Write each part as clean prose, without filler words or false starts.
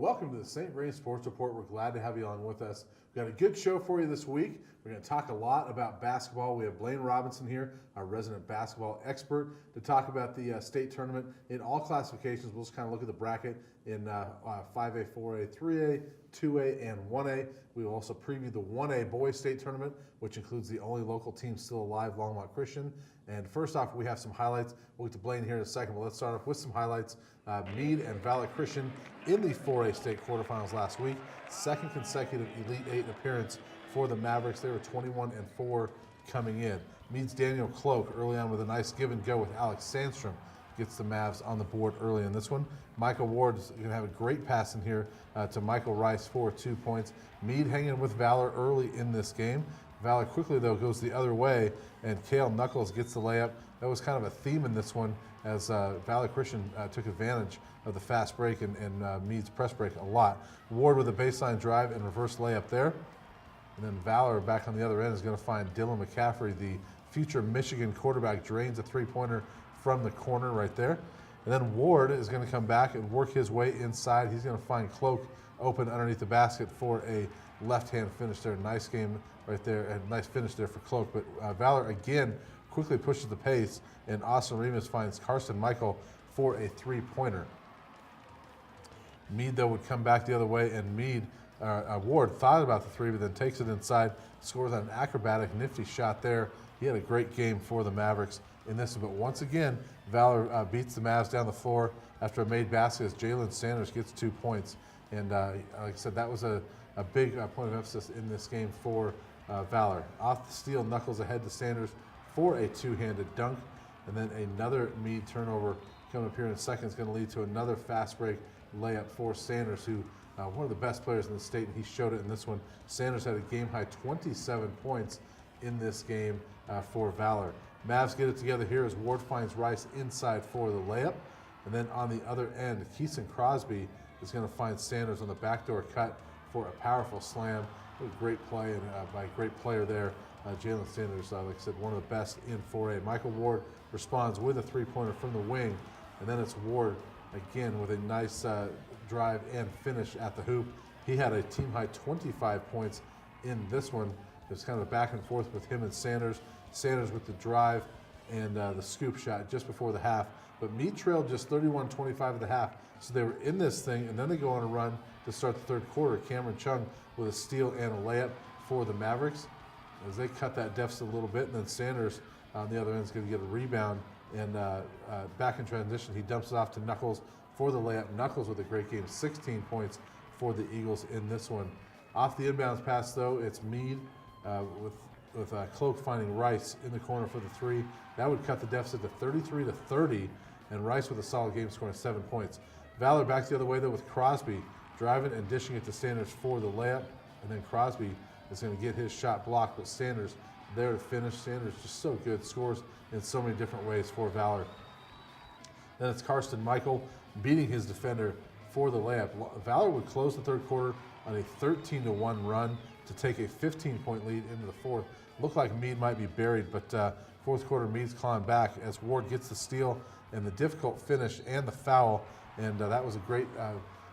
Welcome to the St. Vrain Sports Report. We're glad to have you on with us. We've got a good show for you this week. We're going to talk a lot about basketball. We have Blaine Robinson here, our resident basketball expert, to talk about the state tournament in all classifications. We'll just kind of look at the bracket in 5A, 4A, 3A, 2A, and 1A. We will also preview the 1A boys state tournament, which includes the only local team still alive, Longmont Christian. And first off, we have some highlights. We'll get to Blaine here in a second, but let's start off with some highlights. Meade and Valley Christian in the 4A state quarterfinals last week. Second consecutive Elite Eight appearance for the Mavericks. They were 21-4 coming in. Meade's Daniel Cloak early on with a nice give and go with Alex Sandstrom. Gets the Mavs on the board early in this one. Michael Ward is going to have a great pass in here to Michael Rice for 2 points. Meade hanging with Valor early in this game. Valor quickly, though, goes the other way, and Cale Knuckles gets the layup. That was kind of a theme in this one as Valley Christian took advantage of the fast break and Meade's press break a lot. Ward with a baseline drive and reverse layup there. And then Valor back on the other end is going to find Dylan McCaffrey, the future Michigan quarterback, drains a three-pointer from the corner right there. And then Ward is going to come back and work his way inside. He's going to find Cloak open underneath the basket for a left-hand finish there. Nice game right there, and nice finish there for Cloak. But Valor again quickly pushes the pace, and Austin Remus finds Carson Michael for a three-pointer. Meade, though, would come back the other way, and Ward thought about the three, but then takes it inside, scores on an acrobatic, nifty shot there. He had a great game for the Mavericks in this one. But once again, Valor beats the Mavs down the floor after a made basket as Jalen Sanders gets 2 points. And like I said, that was a big point of emphasis in this game for Valor. Off the steal, Knuckles ahead to Sanders for a two-handed dunk. And then another Meade turnover coming up here in a second is going to lead to another fast break layup for Sanders, who one of the best players in the state, and he showed it in this one. Sanders had a game-high 27 points in this game for Valor. Mavs get it together here as Ward finds Rice inside for the layup. And then on the other end, Keeson Crosby is going to find Sanders on the backdoor cut for a powerful slam. What a great play and by a great player there. Jalen Sanders, like I said, one of the best in 4A. Michael Ward responds with a three-pointer from the wing. And then it's Ward again with a nice drive and finish at the hoop. He had a team-high 25 points in this one. It's kind of a back and forth with him and Sanders. Sanders with the drive and the scoop shot just before the half. But Meade trailed just 31-25 at the half. So they were in this thing, and then they go on a run to start the third quarter. Cameron Chung with a steal and a layup for the Mavericks as they cut that deficit a little bit. And then Sanders on the other end is going to get a rebound. And back in transition, he dumps it off to Knuckles for the layup. Knuckles with a great game, 16 points for the Eagles in this one. Off the inbounds pass, though, it's Meade with Cloak finding Rice in the corner for the three. That would cut the deficit to 33-30, and Rice with a solid game scoring 7 points. Valor back the other way, though, with Crosby driving and dishing it to Sanders for the layup. And then Crosby is going to get his shot blocked, but Sanders there to finish. Sanders just so good, scores in so many different ways for Valor. Then it's Carson Michael beating his defender for the layup. Valor would close the third quarter on a 13-1 run to take a 15-point lead into the fourth. Looked like Meade might be buried, but fourth quarter Meade's clawing back as Ward gets the steal and the difficult finish and the foul. And that was a great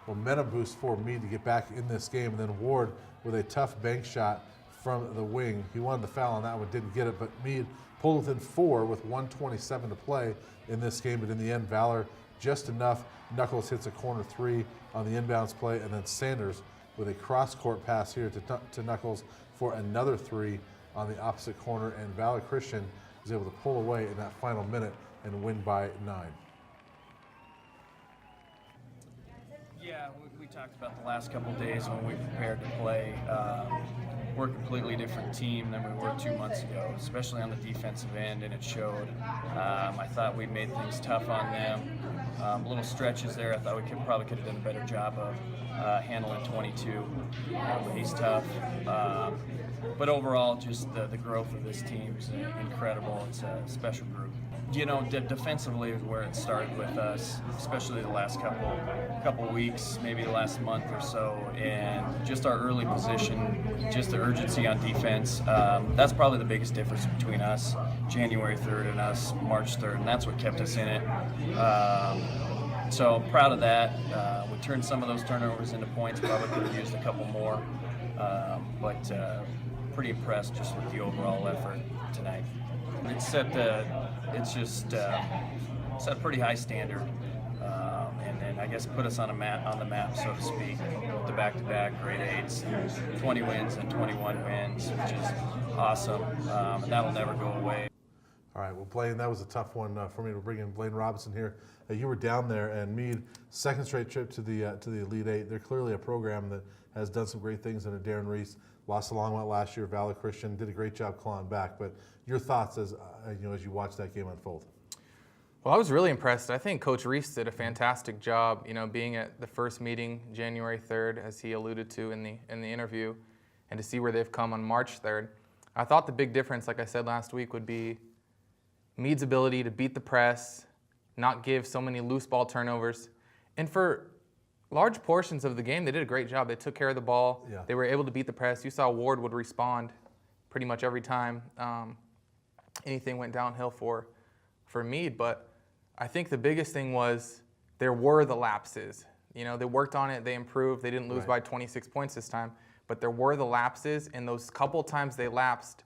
momentum boost for Meade to get back in this game. And then Ward with a tough bank shot from the wing. He wanted the foul on that one, didn't get it, but Meade pulled within 4 with 1:27 to play in this game. But in the end, Valor just enough. Knuckles hits a corner three on the inbounds play, and then Sanders with a cross-court pass here to Knuckles for another three on the opposite corner, and Valley Christian is able to pull away in that final minute and win by 9. Yeah, we talked about the last couple of days when we prepared to play. We're a completely different team than we were 2 months ago, especially on the defensive end, and it showed. I thought we made things tough on them. Little stretches there, I thought we probably could have done a better job of handling 22. He's tough. But overall, just the growth of this team is incredible. It's a special group. You know, defensively is where it started with us, especially the last couple weeks, maybe the last month or so, and just our early position, just the urgency on defense. That's probably the biggest difference between us, January 3rd, and us, March 3rd, and that's what kept us in it. So proud of that. We turned some of those turnovers into points. Probably could have used a couple more, but pretty impressed just with the overall effort tonight. It's set a pretty high standard, and I guess put us on the map, so to speak, with the back-to-back grade 8s, 20 wins and 21 wins, which is awesome, and that'll never go away. All right, well, Blaine, that was a tough one for me to bring in Blaine Robinson here. You were down there, and Meade, second straight trip to the Elite Eight. They're clearly a program that has done some great things under Darren Reese. Lost a long one last year. Valor Christian did a great job clawing back. But your thoughts as you watch that game unfold? Well, I was really impressed. I think Coach Reese did a fantastic job. Being at the first meeting January 3rd, as he alluded to in the interview, and to see where they've come on March 3rd. I thought the big difference, like I said last week, would be Meade's ability to beat the press, not give so many loose ball turnovers. And for large portions of the game, they did a great job. They took care of the ball. Yeah. They were able to beat the press. You saw Ward would respond pretty much every time anything went downhill for Meade. But I think the biggest thing was there were the lapses. They worked on it. They improved. They didn't lose by 26 points this time. But there were the lapses, and those couple times they lapsed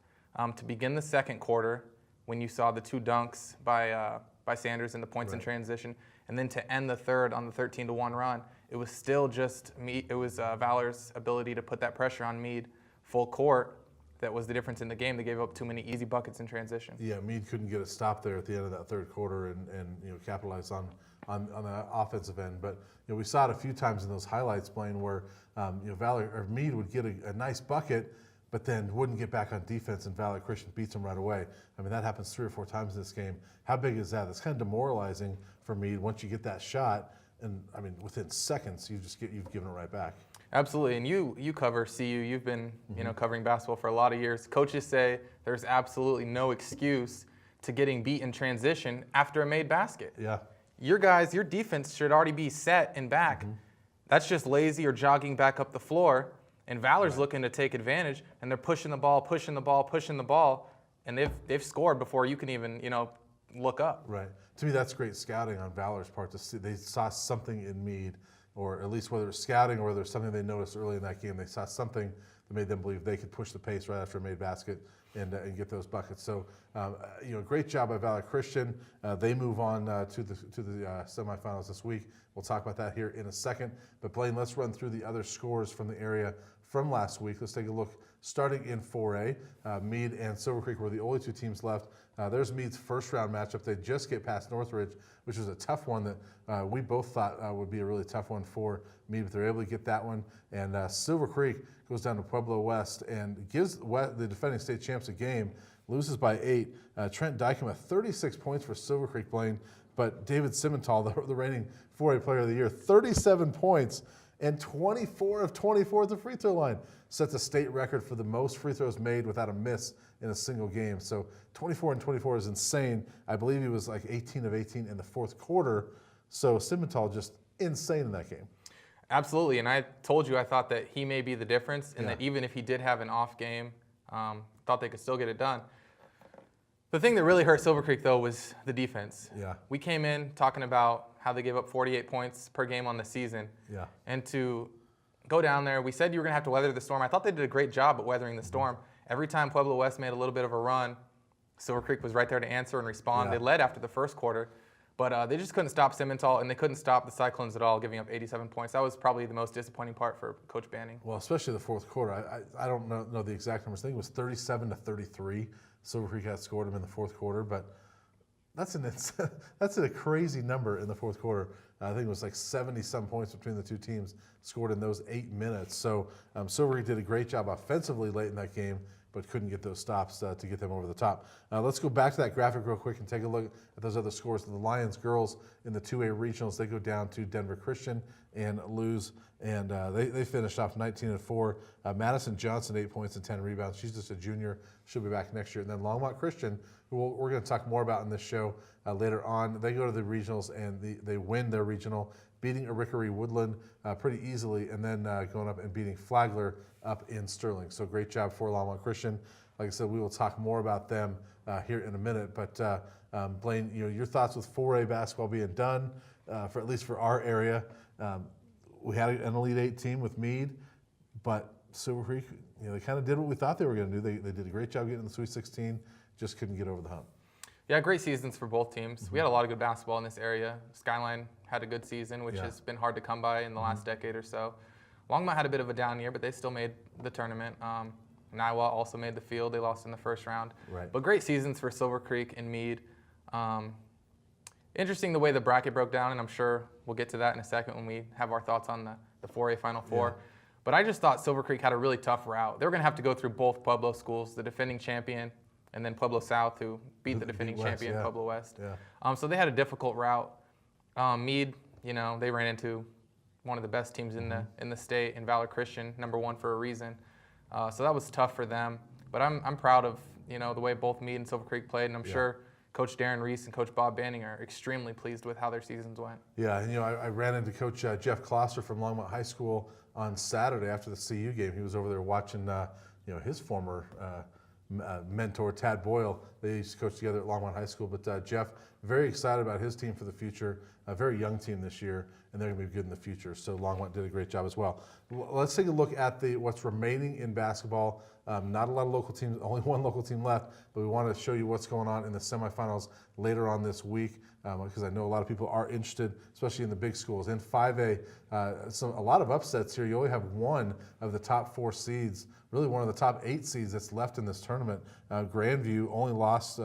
to begin the second quarter, when you saw the two dunks by Sanders and the points in transition, and then to end the third on the 13-1 run, it was still just Meade. It was Valor's ability to put that pressure on Meade full court that was the difference in the game. They gave up too many easy buckets in transition. Yeah, Meade couldn't get a stop there at the end of that third quarter and capitalize on the offensive end. But we saw it a few times in those highlights, Blaine, where Valor or Meade would get a nice bucket, but then wouldn't get back on defense, and Valor Christian beats them right away. I mean, that happens 3 or 4 times in this game. How big is that? It's kind of demoralizing for Meade once you get that shot, and I mean, within seconds, you've given it right back. Absolutely, and you cover CU. You've been covering basketball for a lot of years. Coaches say there's absolutely no excuse to getting beat in transition after a made basket. Yeah. Your defense should already be set and back. That's just lazy or jogging back up the floor. And Valor's looking to take advantage, and they're pushing the ball, and they've scored before you can even look up. Right. To me, that's great scouting on Valor's part. To see they saw something in Meade, or at least whether it's scouting or whether it's something they noticed early in that game, they saw something that made them believe they could push the pace right after a made basket and get those buckets. So, great job by Valor Christian. They move on to the semifinals this week. We'll talk about that here in a second. But Blaine, let's run through the other scores from the area from last week. Let's take a look. Starting in 4A, Meade and Silver Creek were the only 2 teams left. There's Meade's first round matchup. They just get past Northridge, which was a tough one that we both thought would be a really tough one for Meade, but they're able to get that one. And Silver Creek goes down to Pueblo West and gives the defending state champs a game, loses by 8. Trent Dykem at 36 points for Silver Creek, Blaine, but David Simmental, the reigning 4A player of the year, 37 points and 24 of 24 at the free throw line. Sets a state record for the most free throws made without a miss in a single game. So 24 and 24 is insane. I believe he was like 18 of 18 in the fourth quarter. So Simmental just insane in that game. Absolutely, and I told you I thought that he may be the difference, and that even if he did have an off game, thought they could still get it done. The thing that really hurt Silver Creek, though, was the defense. Yeah. We came in talking about how they gave up 48 points per game on the season. Yeah. And to go down there, we said you were going to have to weather the storm. I thought they did a great job at weathering the storm. Every time Pueblo West made a little bit of a run, Silver Creek was right there to answer and respond. Yeah. They led after the first quarter, but they just couldn't stop Simmental, and they couldn't stop the Cyclones at all, giving up 87 points. That was probably the most disappointing part for Coach Banning. Well, especially the fourth quarter. I don't know the exact numbers. I think it was 37 to 33. Silver Creek had scored them in the fourth quarter, but that's a crazy number in the fourth quarter. I think it was like 70-some points between the 2 teams scored in those 8 minutes. So Silver Creek did a great job offensively late in that game, but couldn't get those stops to get them over the top. Let's go back to that graphic real quick and take a look at those other scores. The Lions girls in the 2A regionals, they go down to Denver Christian and lose, and they finished off 19-4. Madison Johnson, 8 points and 10 rebounds. She's just a junior. She'll be back next year. And then Longmont Christian, who we're going to talk more about in this show later on, they go to the regionals and they win their regional, beating Arickaree Woodland pretty easily, and then going up and beating Flagler up in Sterling. So great job for Longmont Christian. Like I said, we will talk more about them here in a minute. But Blaine, your thoughts with 4A basketball being done, for at least for our area. We had an Elite Eight team with Meade, but Silver Creek, they kind of did what we thought they were going to do. They did a great job getting in the Sweet 16, just couldn't get over the hump. Yeah, great seasons for both teams. We had a lot of good basketball in this area. Skyline had a good season, which has been hard to come by in the last decade or so. Longmont had a bit of a down year, but they still made the tournament. Niwa also made the field. They lost in the first round. Right. But great seasons for Silver Creek and Meade. Interesting the way the bracket broke down, and I'm sure we'll get to that in a second when we have our thoughts on the 4A Final Four. Yeah. But I just thought Silver Creek had a really tough route. They were going to have to go through both Pueblo schools, the defending champion, and then Pueblo South, who beat the defending champion, Pueblo West. Yeah. So they had a difficult route. Meade, they ran into one of the best teams in the state, in Valor Christian, #1 for a reason. So that was tough for them. But I'm proud of the way both Meade and Silver Creek played, and I'm sure Coach Darren Reese and Coach Bob Banning are extremely pleased with how their seasons went. Yeah, and I ran into Coach Jeff Klosser from Longmont High School on Saturday after the CU game. He was over there watching his former mentor Tad Boyle. They used to coach together at Longmont High School. But Jeff, very excited about his team for the future. A very young team this year, and they're going to be good in the future. So Longmont did a great job as well. Let's take a look at what's remaining in basketball. Not a lot of local teams, only one local team left, but we want to show you what's going on in the semifinals later on this week, because I know a lot of people are interested, especially in the big schools. In 5A, a lot of upsets here. You only have one of the top 4 seeds, really one of the top 8 seeds that's left in this tournament. Grandview only lost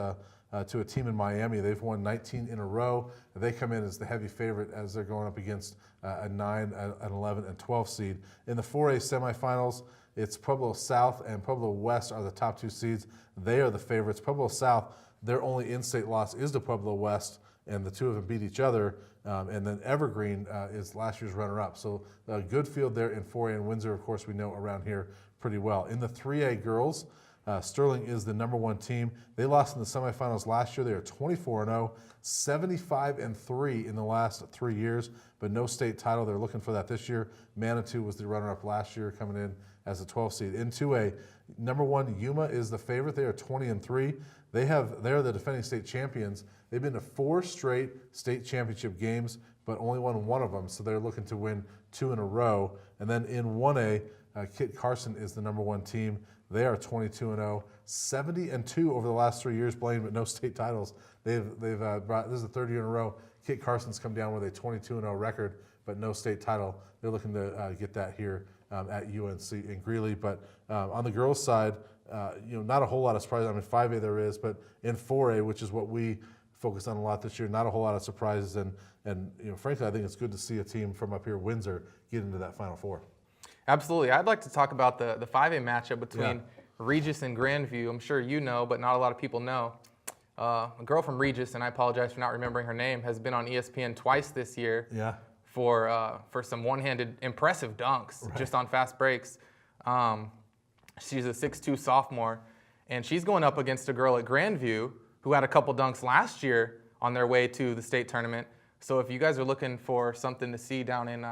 to a team in Miami. They've won 19 in a row. They come in as the heavy favorite as they're going up against a 9, an 11, and 12 seed. In the 4A semifinals, it's Pueblo South and Pueblo West are the top 2 seeds. They are the favorites. Pueblo South, their only in-state loss is to Pueblo West, and the two of them beat each other. And then Evergreen is last year's runner-up. So a good field there in 4A, and Windsor, of course, we know around here pretty well. In the 3A girls, Sterling is the #1 team. They lost in the semifinals last year. They are 24-0, 75-3 in the last 3 years, but no state title. They're looking for that this year. Manitou was the runner-up last year, coming in as a 12 seed. In 2A, #1 Yuma is the favorite. They are 20-3. They're the defending state champions. They've been to 4 straight state championship games, but only won one of them, so they're looking to win 2 in a row. And then in 1A, Kit Carson is the #1 team. They are 22-0, 70-2 over the last 3 years playing, but no state titles. They've brought, this is the 3rd year in a row. Kit Carson's come down with a 22-0 record, but no state title. They're looking to get that here at UNC in Greeley. But on the girls' side, not a whole lot of surprises. I mean, 5A there is, but in 4A, which is what we focused on a lot this year, not a whole lot of surprises. And frankly, I think it's good to see a team from up here, Windsor, get into that Final Four. Absolutely. I'd like to talk about the 5A matchup between Regis and Grandview. I'm sure you know, but not a lot of people know. A girl from Regis, and I apologize for not remembering her name, has been on ESPN twice this year for some one-handed impressive dunks just on fast breaks. She's a 6'2 sophomore, and she's going up against a girl at Grandview who had a couple dunks last year on their way to the state tournament. So if you guys are looking for something to see down in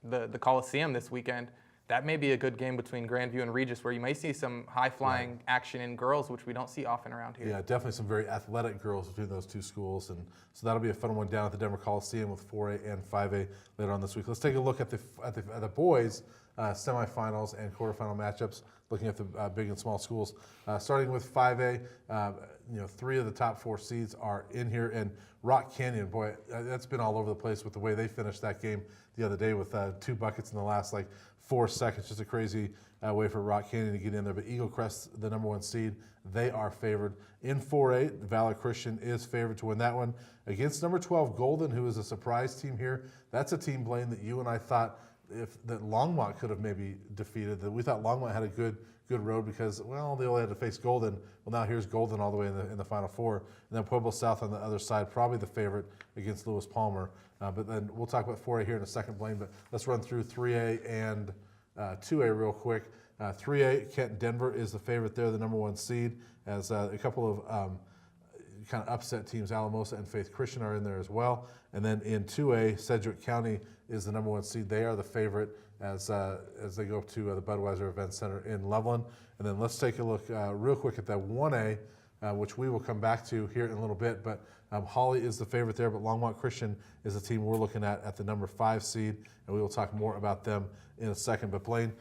the Coliseum this weekend, that may be a good game between Grandview and Regis, where you may see some high-flying action in girls, which we don't see often around here. Yeah, definitely some very athletic girls between those two schools, and so that'll be a fun one down at the Denver Coliseum with 4A and 5A later on this week. Let's take a look at the boys' semifinals and quarterfinal matchups, looking at the big and small schools. Starting with 5A, 3 of the top 4 seeds are in here, and Rock Canyon, boy, that's been all over the place with the way they finished that game the other day with 2 buckets in the last 4 seconds. Just a crazy way for Rock Canyon to get in there. But Eagle Crest, the #1 seed, they are favored. In 4A, Valor Christian is favored to win that one. Against number 12, Golden, who is a surprise team here. That's a team, Blaine, that you and I thought that Longmont could have maybe defeated. That we thought Longmont had a good road because, well, they only had to face Golden. Well, now here's Golden all the way in the Final Four. And then Pueblo South on the other side, probably the favorite against Lewis Palmer. But then we'll talk about 4A here in a second, Blaine. But let's run through 3A and 2A real quick. 3A, Kent Denver is the favorite there, the #1 seed, as a couple of kind of upset teams, Alamosa and Faith Christian, are in there as well. And then in 2A, Sedgwick County is the #1 seed. They are the favorite as they go up to the Budweiser Event Center in Loveland. And then let's take a look real quick at that 1A. which we will come back to here in a little bit. But Hawley is the favorite there, but Longmont Christian is the team we're looking at the number 5 seed, and we will talk more about them in a second. But Blaine,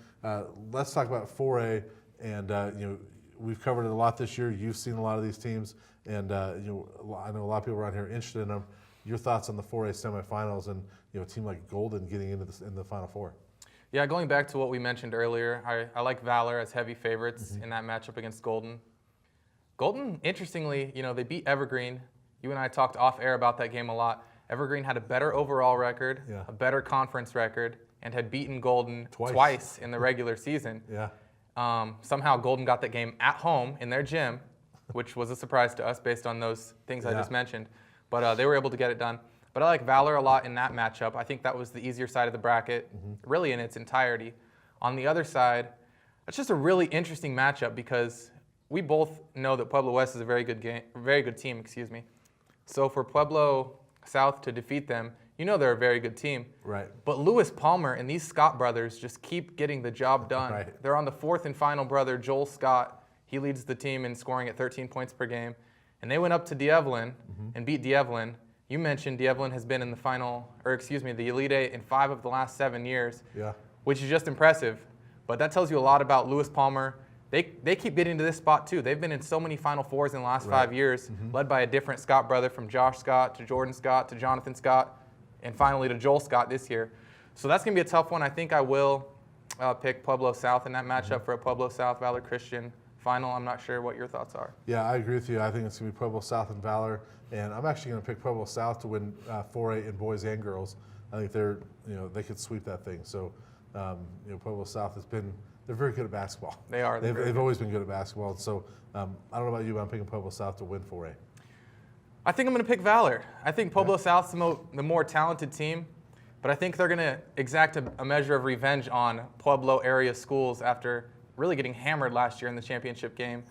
let's talk about 4A, and we've covered it a lot this year. You've seen a lot of these teams, and I know a lot of people around here are interested in them. Your thoughts on the 4A semifinals and a team like Golden getting into in the Final Four? Yeah, going back to what we mentioned earlier, I like Valor as heavy favorites in that matchup against Golden. Golden, interestingly, they beat Evergreen. You and I talked off air about that game a lot. Evergreen had a better overall record, a better conference record, and had beaten Golden twice in the regular season. Yeah. Somehow Golden got that game at home in their gym, which was a surprise to us based on those things I just mentioned. But they were able to get it done. But I like Valor a lot in that matchup. I think that was the easier side of the bracket, really in its entirety. On the other side, it's just a really interesting matchup because we both know that Pueblo West is a very good team. So for Pueblo South to defeat them, they're a very good team. Right. But Lewis Palmer and these Scott brothers just keep getting the job done. Right. They're on the 4th and final brother, Joel Scott. He leads the team in scoring at 13 points per game. And they went up to D'Evelyn and beat D'Evelyn. You mentioned D'Evelyn has been in the Elite Eight in 5 of the last 7 years, which is just impressive. But that tells you a lot about Lewis Palmer. They keep getting to this spot too. They've been in so many Final Fours in the last 5 years, led by a different Scott brother, from Josh Scott to Jordan Scott to Jonathan Scott, and finally to Joel Scott this year. So that's going to be a tough one. I think I will pick Pueblo South in that matchup for a Pueblo South Valor Christian final. I'm not sure what your thoughts are. Yeah, I agree with you. I think it's going to be Pueblo South and Valor, and I'm actually going to pick Pueblo South to win 4A in boys and girls. I think they could sweep that thing. So, Pueblo South they're very good at basketball. They are. They've always been good at basketball. So, I don't know about you, but I'm picking Pueblo South to win 4A. I think I'm going to pick Valor. I think Pueblo South's the more talented team, but I think they're going to exact a measure of revenge on Pueblo area schools after really getting hammered last year in the championship game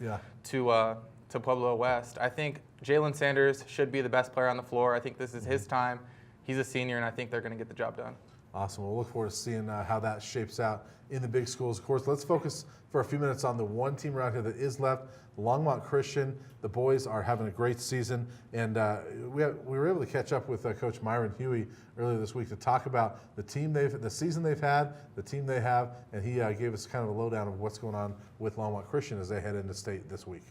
to Pueblo West. I think Jalen Sanders should be the best player on the floor. I think this is his time. He's a senior, and I think they're going to get the job done. Awesome. We'll look forward to seeing how that shapes out in the big schools. Of course, let's focus for a few minutes on the one team around here that is left, Longmont Christian. The boys are having a great season, and we were able to catch up with Coach Myron Huey earlier this week to talk about the season they've had, the team they have, and he gave us kind of a lowdown of what's going on with Longmont Christian as they head into state this week.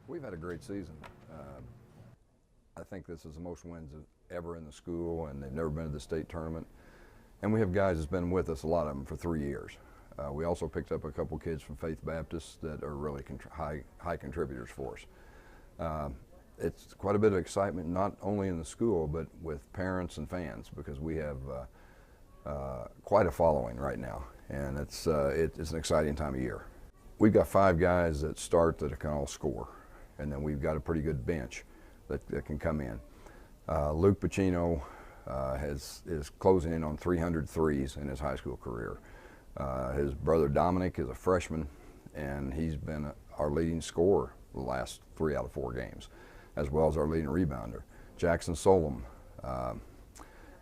We've had a great season. I think this is the most wins ever in the school, and they've never been to the state tournament. And we have guys that's been with us, a lot of them, for 3 years. We also picked up a couple kids from Faith Baptist that are really high contributors for us. It's quite a bit of excitement, not only in the school, but with parents and fans, because we have quite a following right now, and it's an exciting time of year. We've got 5 guys that start that can all score, and then we've got a pretty good bench that can come in. Luke Pacino is closing in on 300 threes in his high school career. His brother Dominic is a freshman, and he's been our leading scorer the last 3 out of 4 games, as well as our leading rebounder. Jackson Solom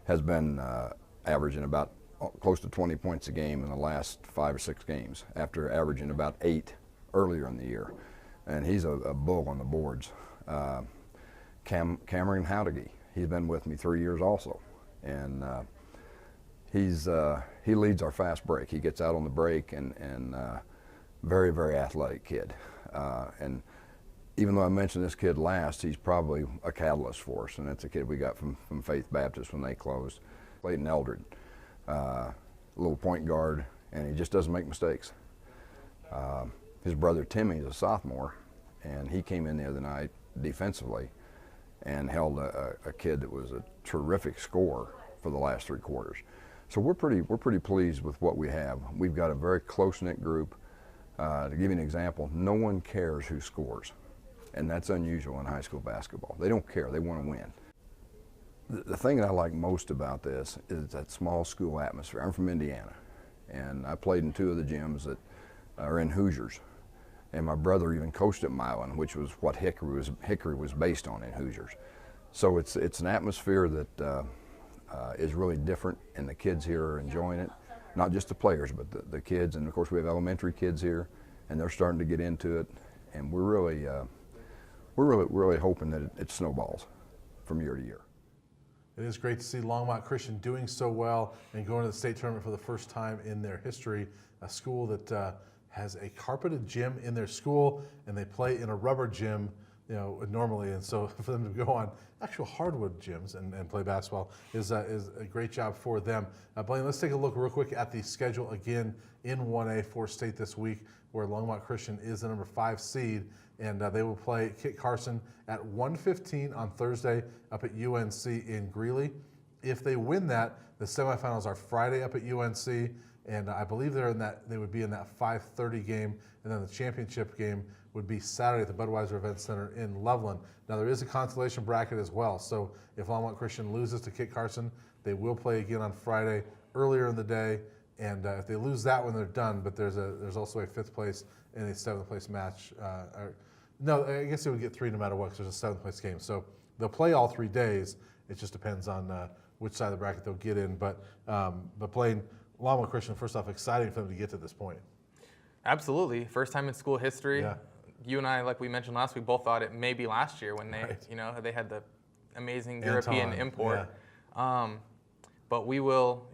has been averaging about close to 20 points a game in the last 5 or 6 games, after averaging about 8 earlier in the year. And he's a bull on the boards. Cameron Howdeggy, he's been with me 3 years also, and he leads our fast break. He gets out on the break, and very, very athletic kid. And even though I mentioned this kid last, he's probably a catalyst for us, and that's a kid we got from Faith Baptist when they closed. Clayton Eldred, a little point guard, and he just doesn't make mistakes. His brother Timmy is a sophomore, and he came in the other night defensively and held a kid that was a terrific scorer for the last 3 quarters. So we're pretty pleased with what we have. We've got a very close-knit group. To give you an example, no one cares who scores, and that's unusual in high school basketball. They don't care, they want to win. The thing that I like most about this is that small school atmosphere. I'm from Indiana, and I played in 2 of the gyms that are in Hoosiers. And my brother even coached at Milan, which was what Hickory was based on, in Hoosiers. So it's an atmosphere that is really different, and the kids here are enjoying it. Not just the players, but the kids, and of course we have elementary kids here, and they're starting to get into it. And we're we're really hoping that it snowballs from year to year. It is great to see Longmont Christian doing so well and going to the state tournament for the first time in their history. A school that has a carpeted gym in their school, and they play in a rubber gym, normally. And so for them to go on actual hardwood gyms and play basketball is a great job for them. Blaine, let's take a look real quick at the schedule again in 1A for state this week, where Longmont Christian is the number 5 seed, and they will play Kit Carson at 1:15 on Thursday up at UNC in Greeley. If they win that, the semifinals are Friday up at UNC, and I believe they would be in that 5:30 game, and then the championship game would be Saturday at the Budweiser Event Center in Loveland. Now there is a consolation bracket as well, so if Longmont Christian loses to Kit Carson, they will play again on Friday earlier in the day, and if they lose that one, they're done. But there's also a 5th place and a 7th place match. No, I guess they would get 3 no matter what, because there's a 7th place game. So they'll play all 3 days. It just depends on which side of the bracket they'll get in. But playing Longmont Christian, first off, exciting for them to get to this point. Absolutely. First time in school history. Yeah. You and I, like we mentioned last week, both thought it may be last year when they, Right. they had the amazing Anton, European import. yeah. But we will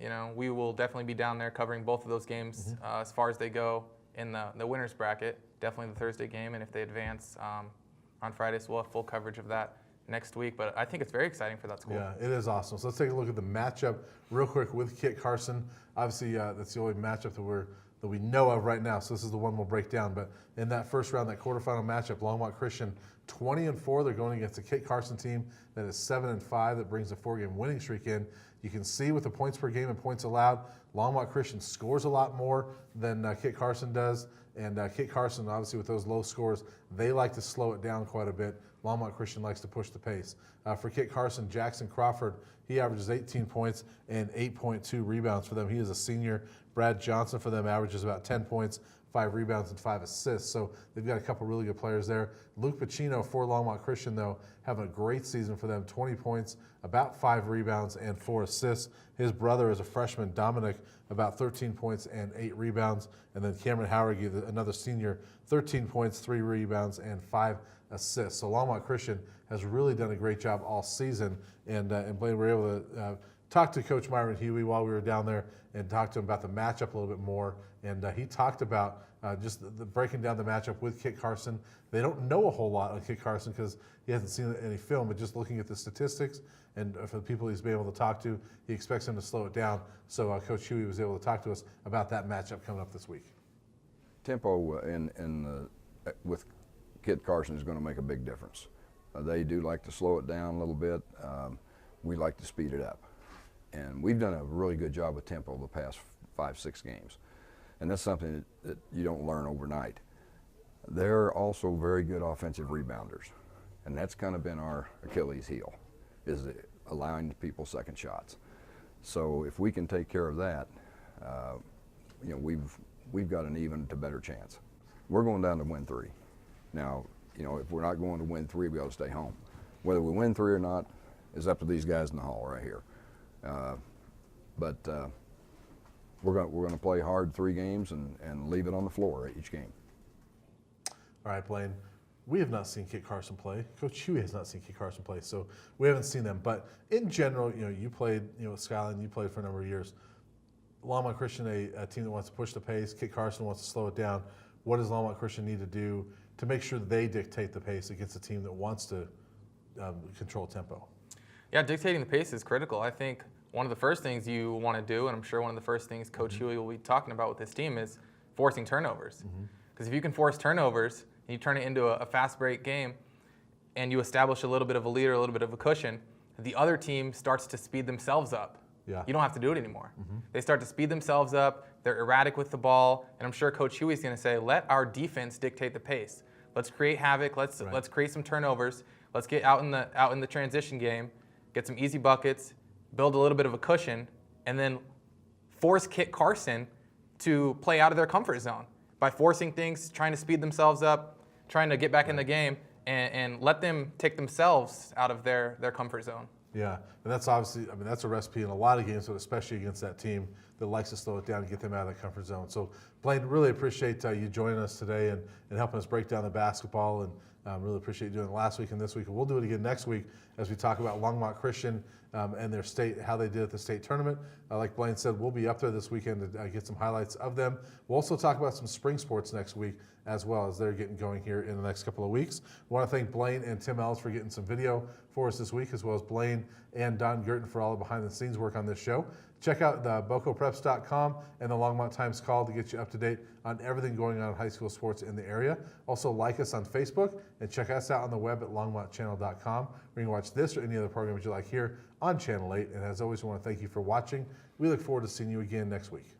definitely be down there covering both of those games as far as they go in the winners bracket. Definitely the Thursday game, and if they advance on Friday, so we'll have full coverage of that next week. But I think it's very exciting for that school. Yeah, it is awesome. So let's take a look at the matchup real quick with Kit Carson. Obviously, that's the only matchup that we know of right now. So this is the one we'll break down. But in that first round, that quarterfinal matchup, Longmont Christian 20-4. They're going against a Kit Carson team that is 7-5. That brings a 4-game winning streak in. You can see with the points per game and points allowed, Longmont Christian scores a lot more than Kit Carson does. And Kit Carson, obviously, with those low scores, they like to slow it down quite a bit. Longmont Christian likes to push the pace. For Kit Carson, Jackson Crawford, he averages 18 points and 8.2 rebounds for them. He is a senior. Brad Johnson for them averages about 10 points, 5 rebounds, and 5 assists. So they've got a couple really good players there. Luke Pacino for Longmont Christian, though, having a great season for them. 20 points, about 5 rebounds, and 4 assists. His brother is a freshman, Dominic, about 13 points and 8 rebounds. And then Cameron Howergy, another senior, 13 points, 3 rebounds, and 5 assists. So Longmont Christian has really done a great job all season. And Blaine, we were able to talk to Coach Myron Huey while we were down there and talk to him about the matchup a little bit more. And he talked about just the breaking down the matchup with Kit Carson. They don't know a whole lot on Kit Carson because he hasn't seen any film, but just looking at the statistics and for the people he's been able to talk to, he expects him to slow it down. So Coach Huey was able to talk to us about that matchup coming up this week. Tempo with Kit Carson is going to make a big difference. They do like to slow it down a little bit. We like to speed it up. And we've done a really good job with tempo the past 5-6 games. And that's something that you don't learn overnight. They're also very good offensive rebounders. And that's kind of been our Achilles heel, is allowing people second shots. So if we can take care of that, we've got an even to better chance. We're going down to win 3. Now, if we're not going to win 3, we ought to stay home. Whether we win 3 or not is up to these guys in the hall right here. But we're going to play hard 3 games and leave it on the floor each game. All right, Blaine. We have not seen Kit Carson play. Coach Huey has not seen Kit Carson play, so we haven't seen them. But in general, you played, with Skyline, you played for a number of years. Longmont Christian, a team that wants to push the pace. Kit Carson wants to slow it down. What does Longmont Christian need to do to make sure they dictate the pace against a team that wants to control tempo? Yeah, dictating the pace is critical. I think one of the first things you want to do, and I'm sure one of the first things Coach Huey will be talking about with his team, is forcing turnovers. Because if you can force turnovers and you turn it into a fast break game and you establish a little bit of a lead or a little bit of a cushion, the other team starts to speed themselves up. Yeah. You don't have to do it anymore. They start to speed themselves up, they're erratic with the ball, and I'm sure Coach Huey's going to say, let our defense dictate the pace. Let's create havoc, let's create some turnovers, let's get out in the transition game, get some easy buckets, build a little bit of a cushion, and then force Kit Carson to play out of their comfort zone by forcing things, trying to speed themselves up, trying to get back in the game, and let them take themselves out of their comfort zone. Yeah, and that's obviously, that's a recipe in a lot of games, but especially against that team that likes to slow it down and get them out of that comfort zone. So, Blaine, really appreciate you joining us today and helping us break down the basketball Really appreciate you doing it last week and this week. And we'll do it again next week as we talk about Longmont Christian and their state, how they did at the state tournament. Like Blaine said, we'll be up there this weekend to get some highlights of them. We'll also talk about some spring sports next week as well, as they're getting going here in the next couple of weeks. We want to thank Blaine and Tim Ellis for getting some video for us this week, as well as Blaine and Don Gurton for all the behind the scenes work on this show. Check out the bocopreps.com and the Longmont Times Call to get you up to date on everything going on in high school sports in the area. Also like us on Facebook and check us out on the web at longmontchannel.com, where you can watch this or any other programs you like here on Channel 8. And as always, we want to thank you for watching. We look forward to seeing you again next week.